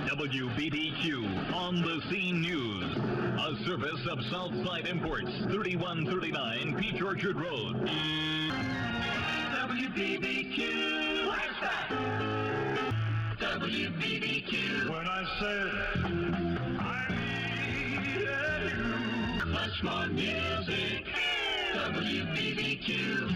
WBBQ On the Scene News. A service of Southside Imports, 3139 Peach Orchard Road. WBBQ. What's that? WBBQ. When I said I needed you. Much more music. WBBQ.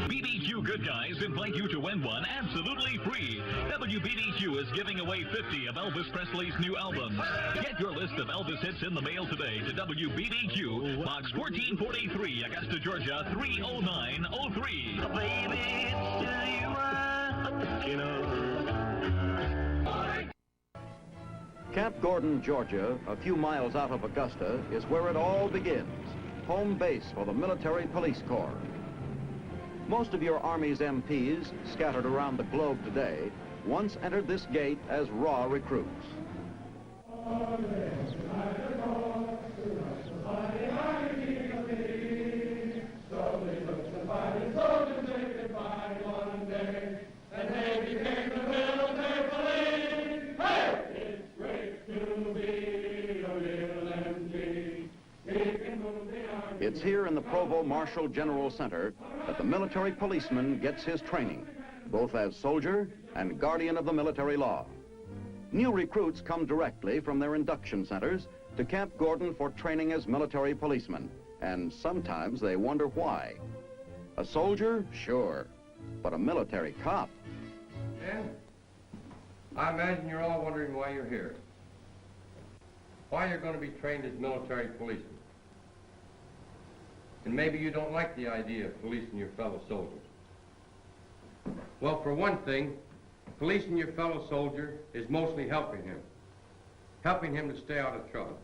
BBQ Good Guys invite you to win one absolutely free. WBBQ is giving away 50 of Elvis Presley's new albums. Get your list of Elvis hits in the mail today to WBBQ, Box 1443, Augusta, Georgia, 30903. Baby, it's still you I'm thinking of. Camp Gordon, Georgia, a few miles out of Augusta, is where it all begins. Home base for the Military Police Corps. Most of your Army's MPs, scattered around the globe today, once entered this gate as raw recruits. It's here in the Provo Marshall General Center that the military policeman gets his training, both as soldier and guardian of the military law. New recruits come directly from their induction centers to Camp Gordon for training as military policemen, and sometimes they wonder why. A soldier? Sure, but a military cop? Yeah. I imagine you're all wondering why you're here. Why you're going to be trained as military policemen. And maybe you don't like the idea of policing your fellow soldiers. Well, for one thing, policing your fellow soldier is mostly helping him to stay out of trouble.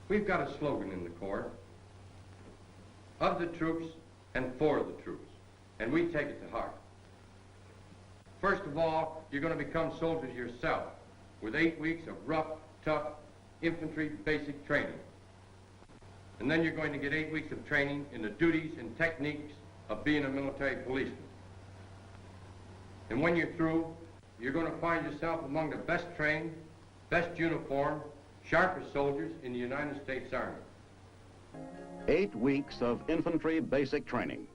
We've got a slogan in the Corps: of the troops and for the troops, and we take it to heart. First of all, you're going to become soldiers yourself with 8 weeks of rough, tough infantry basic training. And then you're going to get 8 weeks of training in the duties and techniques of being a military policeman. And when you're through, you're going to find yourself among the best trained, best uniformed, sharpest soldiers in the United States Army. 8 weeks of infantry basic training.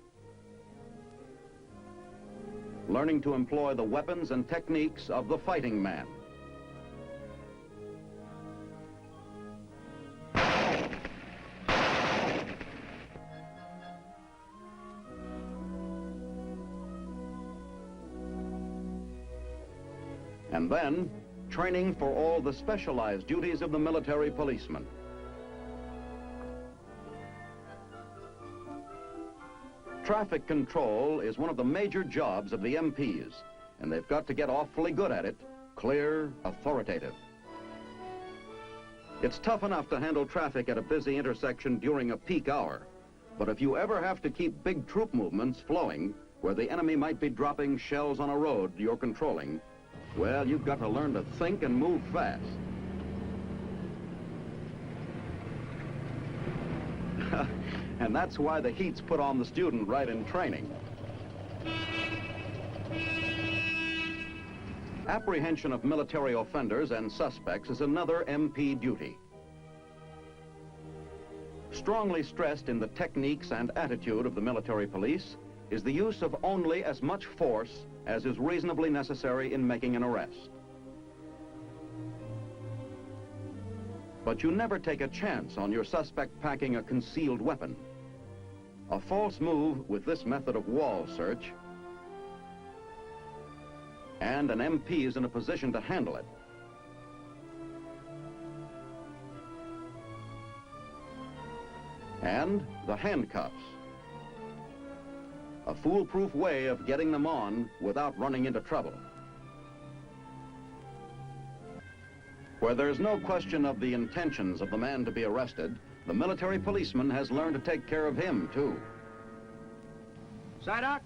Learning to employ the weapons and techniques of the fighting man. And then, training for all the specialized duties of the military policeman. Traffic control is one of the major jobs of the MPs, and they've got to get awfully good at it, clear, authoritative. It's tough enough to handle traffic at a busy intersection during a peak hour, but if you ever have to keep big troop movements flowing, where the enemy might be dropping shells on a road you're controlling, well, you've got to learn to think and move fast. And that's why the heat's put on the student right in training. Apprehension of military offenders and suspects is another MP duty. Strongly stressed in the techniques and attitude of the military police is the use of only as much force as is reasonably necessary in making an arrest. But you never take a chance on your suspect packing a concealed weapon. A false move with this method of wall search, and an MP is in a position to handle it. And the handcuffs. A foolproof way of getting them on without running into trouble. Where there's no question of the intentions of the man to be arrested, the military policeman has learned to take care of him, too. Psyduck?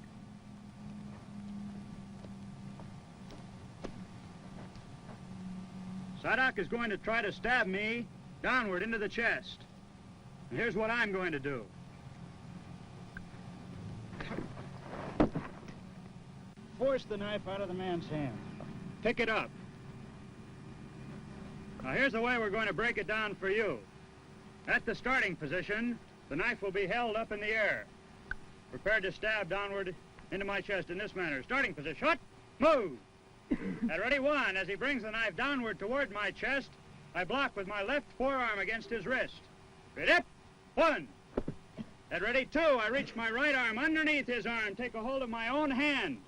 Psyduck is going to try to stab me downward into the chest. And here's what I'm going to do. Force the knife out of the man's hand. pick it up. Now here's the way we're going to break it down for you. At the starting position, the knife will be held up in the air, prepared to stab downward into my chest in this manner. Starting position, shot, move. At ready, 1, as he brings the knife downward toward my chest, I block with my left forearm against his wrist. Ready, 1. At ready, 2, I reach my right arm underneath his arm, take a hold of my own hand,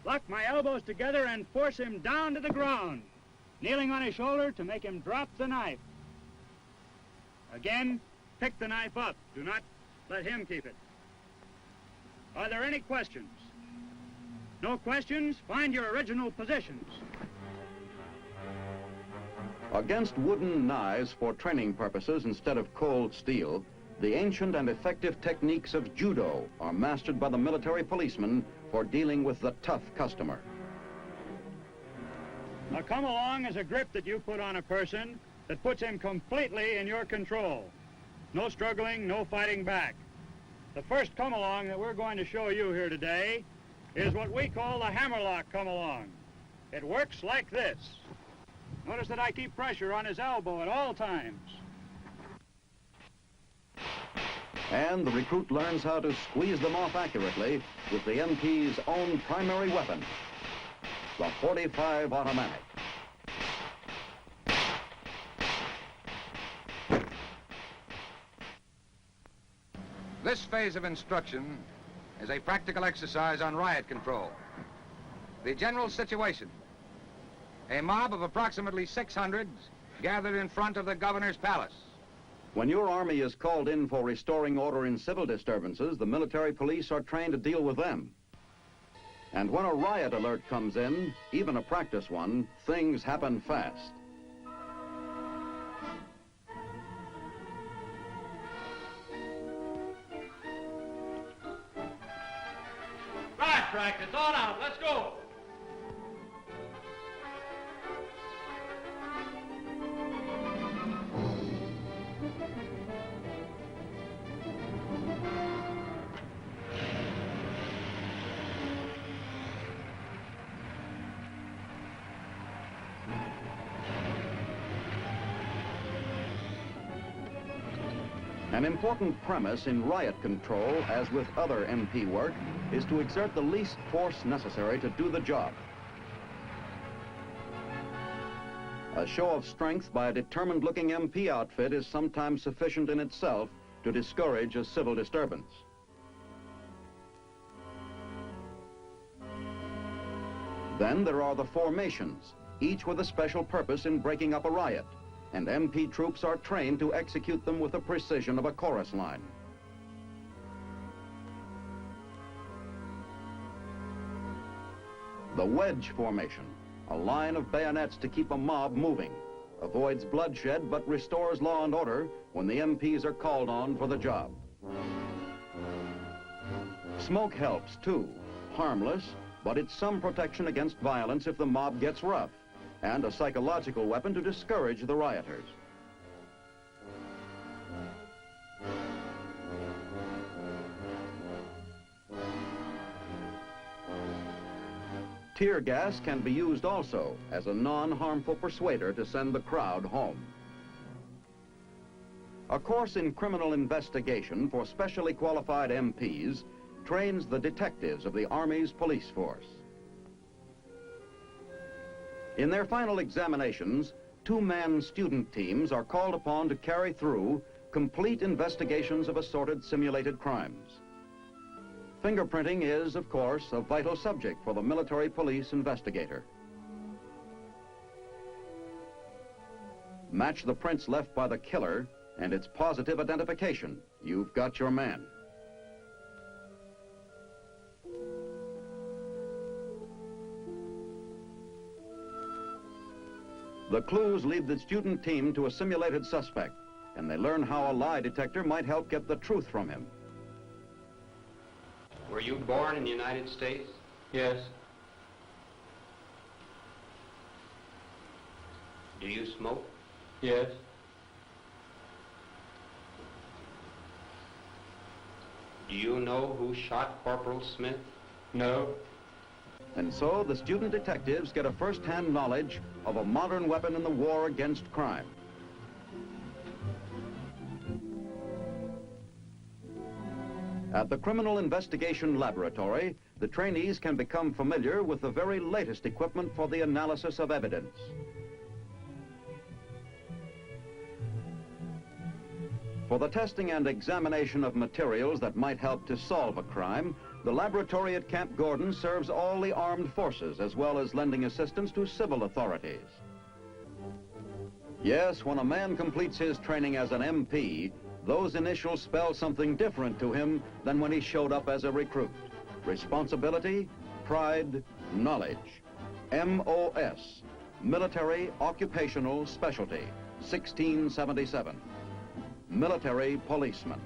lock my elbows together and force him down to the ground, kneeling on his shoulder to make him drop the knife. Again, pick the knife up. Do not let him keep it. Are there any questions? No questions? Find your original positions. Against wooden knives for training purposes instead of cold steel, the ancient and effective techniques of judo are mastered by the military policeman for dealing with the tough customer. Now come along is a grip that you put on a person that puts him completely in your control. No struggling, no fighting back. The first come along that we're going to show you here today is what we call the hammerlock come along. It works like this. Notice that I keep pressure on his elbow at all times. And the recruit learns how to squeeze them off accurately with the MP's own primary weapon, the .45 automatic. This phase of instruction is a practical exercise on riot control. The general situation: a mob of approximately 600 gathered in front of the governor's palace. When your army is called in for restoring order in civil disturbances, the military police are trained to deal with them. And when a riot alert comes in, even a practice one, things happen fast. Right, practice, on out, let's go. An important premise in riot control, as with other MP work, is to exert the least force necessary to do the job. A show of strength by a determined-looking MP outfit is sometimes sufficient in itself to discourage a civil disturbance. Then there are the formations, each with a special purpose in breaking up a riot, and MP troops are trained to execute them with the precision of a chorus line. The wedge formation, a line of bayonets to keep a mob moving, avoids bloodshed but restores law and order when the MPs are called on for the job. Smoke helps too, harmless, but it's some protection against violence if the mob gets rough, and a psychological weapon to discourage the rioters. Tear gas can be used also as a non-harmful persuader to send the crowd home. A course in criminal investigation for specially qualified MPs trains the detectives of the Army's police force. In their final examinations, two-man student teams are called upon to carry through complete investigations of assorted simulated crimes. Fingerprinting is, of course, a vital subject for the military police investigator. Match the prints left by the killer, and it's positive identification. You've got your man. The clues lead the student team to a simulated suspect, and they learn how a lie detector might help get the truth from him. Were you born in the United States? Yes. Do you smoke? Yes. Do you know who shot Corporal Smith? No. And so the student detectives get a first-hand knowledge of a modern weapon in the war against crime. At the Criminal Investigation Laboratory, the trainees can become familiar with the very latest equipment for the analysis of evidence. For the testing and examination of materials that might help to solve a crime, the laboratory at Camp Gordon serves all the armed forces as well as lending assistance to civil authorities. Yes, when a man completes his training as an MP, those initials spell something different to him than when he showed up as a recruit. Responsibility, pride, knowledge. MOS, Military Occupational Specialty, 1677. Military policeman.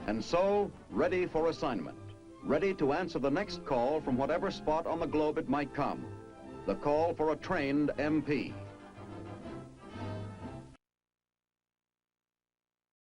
And so, ready for assignment. Ready to answer the next call from whatever spot on the globe it might come. The call for a trained MP.